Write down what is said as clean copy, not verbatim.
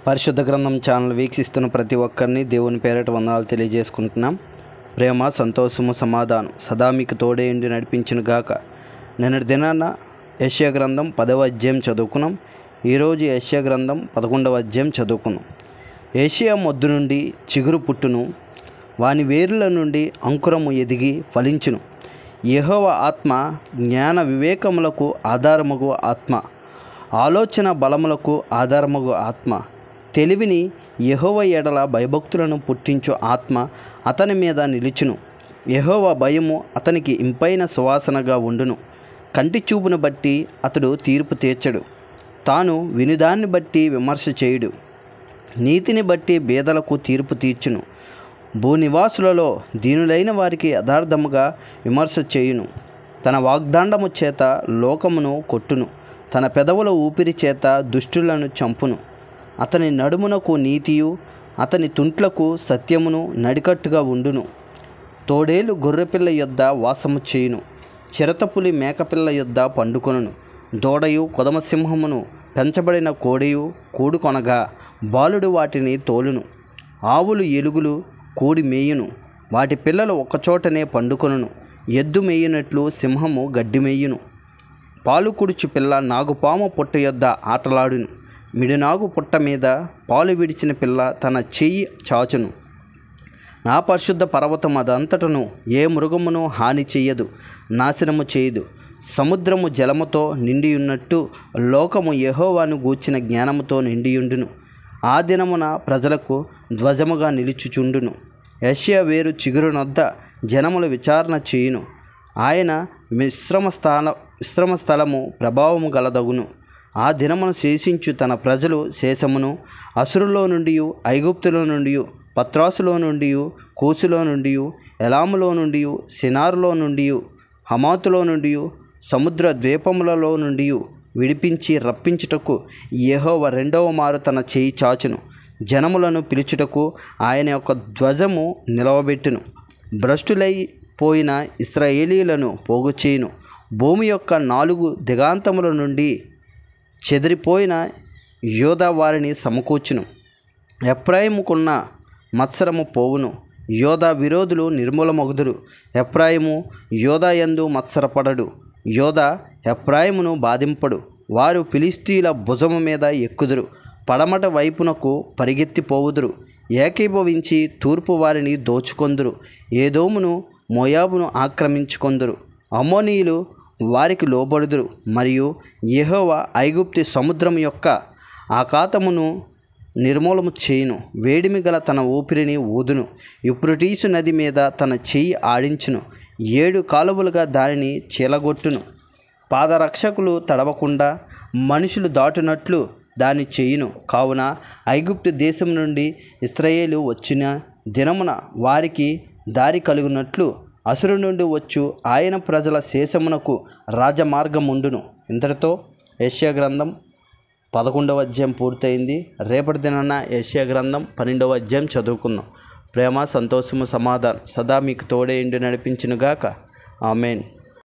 పరిశుద్ధ గ్రంథం ఛానల్ వీక్షిస్తున్న ప్రతి ఒక్కరిని దేవుని పేరిట వందనాలు తెలియజేసుకుంటున్నాం. ప్రేమ, సంతోషము, సమాధానం సదా మీకు తోడే ఉండి నడిపించును గాక. నిన్నటి దినాన యెషయా గ్రంథం 10వ అధ్యాయం చదువుకున్నాం. ఈరోజు యెషయా గ్రంథం 11వ అధ్యాయం చదువుకున్నాం. యెషయా మొద్దు నుండి చిగురు పుట్టును, వాని వేరుల నుండి అంకురము ఎదిగి ఫలించును. యెహోవా ఆత్మ జ్ఞాన వివేకములకు ఆధారమగు ఆత్మ, ఆలోచన బలములకు ఆధారమగు ఆత్మ, తెలివిని యెహోవా ఎడల భయభక్తులను పుట్టించు ఆత్మ అతని మీద నిలుచును. యెహోవా భయము అతనికి ఇంపైన సువాసనగా ఉండును. కంటి చూపును బట్టి అతడు తీర్పు తీర్చడు, తాను వినుదాన్ని బట్టి విమర్శ చేయుడు. నీతిని బట్టి బేదలకు తీర్పు తీర్చును. భూనివాసులలో దీనులైన వారికి యథార్థముగా విమర్శ చేయును. తన వాగ్దాండము చేత లోకమును కొట్టును, తన పెదవుల ఊపిరి చేత దుష్టులను చంపును. అతని నడుమునకు నీతియు, అతని తుంట్లకు సత్యమును నడికట్టుగా ఉండును. తోడేలు గొర్రెపిల్ల యొద్ద వాసము చేయును, చిరతపులి మేకపిల్ల యొద్ద పండుకొనును. దూడయు కొదమసింహమును పెంచబడిన కోడెయు కూడుకొనగా బాలుడు వాటిని తోలును. ఆవులు ఎలుగులు కూడి మేయును, వాటి పిల్లలు ఒకచోటనే పండుకొనును. ఎద్దు మేయునట్లు సింహము గడ్డి మేయును. పాలు కుడుచు పిల్ల నాగుపాము పుట్ట యొద్ద ఆటలాడును. మిడినాగు పుట్ట మీద పాలు విడిచిన పిల్ల తన చెయ్యి చాచును. నా పరిశుద్ధ పర్వతం అదంతటను ఏ మృగమును హాని చెయ్యదు, నాశనము చేయదు. సముద్రము జలముతో నిండియున్నట్టు లోకము యెహోవాను గూర్చిన జ్ఞానముతో నిండియుండును. ఆ దినమున ప్రజలకు ధ్వజముగా నిలుచుచుండును. యెషయా వేరు చిగురునొద్ద జనముల విచారణ చేయును. ఆయన విశ్రమ స్థలము ప్రభావము గలదగును. ఆ దినమును శేషించు తన ప్రజలు శేషమును, అసురులో నుండి, ఐగుప్తులో నుండి, పత్రాసులో నుండి, కూసులో నుండి, ఎలాములో నుండి, సినారులో నుండి, హమాతులో నుండి, సముద్ర ద్వీపములలో నుండి విడిపించి రప్పించుటకు యెహోవా రెండవ మారు తన చేయి చాచును. జనములను పిలుచుటకు ఆయన యొక్క ధ్వజము నిలవబెట్టును. భ్రష్టులైపోయిన ఇశ్రాయేలీయులను పోగు చేయును. భూమి యొక్క 4 దిగాంతముల నుండి చెదిరిపోయిన యోధా వారిని సమకూర్చును. ఎఫ్రాయిముకున్న మత్సరము పోవును. యోధా విరోధులు నిర్మూలమగుదురు. ఎఫ్రాయిము యోధా యందు మత్సరపడడు. యోధా ఎఫ్రాయిమును బాధింపడు. వారు ఫిలిష్తీయుల భుజము మీద ఎక్కుదురు. పడమట వైపునకు పరిగెత్తిపోవుదురు. ఏకీభవించి తూర్పు వారిని దోచుకొందురు. ఏదోమును మోయాబును ఆక్రమించుకొందురు. అమ్మోనీయులు వారికి లోబడుదురు. మరియు యెహోవా ఐగుప్తు సముద్రం యొక్క ఆకాతమును నిర్మూలము చేయును. వేడిమి గల తన ఊపిరిని ఊదును. యూఫ్రటీసు నది మీద తన చెయ్యి ఆడించును. 7 కాలువలుగా దానిని చీలగొట్టును. పాదరక్షకులు తడవకుండా మనుషులు దాటునట్లు దాన్ని చేయును. కావున ఐగుప్తు దేశం నుండి ఇశ్రాయేలు వచ్చిన దినమున వారికి దారి కలుగునట్లు అసురు నుండి వచ్చు ఆయన ప్రజల శేషమునకు రాజమార్గముండును. ఇంతటితో యెషయా గ్రంథం 11వ అధ్యాయం పూర్తయింది. రేపటి దినాన యెషయా గ్రంథం 12వ అధ్యాయం చదువుకుందాం. ప్రేమ, సంతోషము, సమాధానం సదా మీకు తోడే ఉండి నడిపించును గాక. ఆమేన్.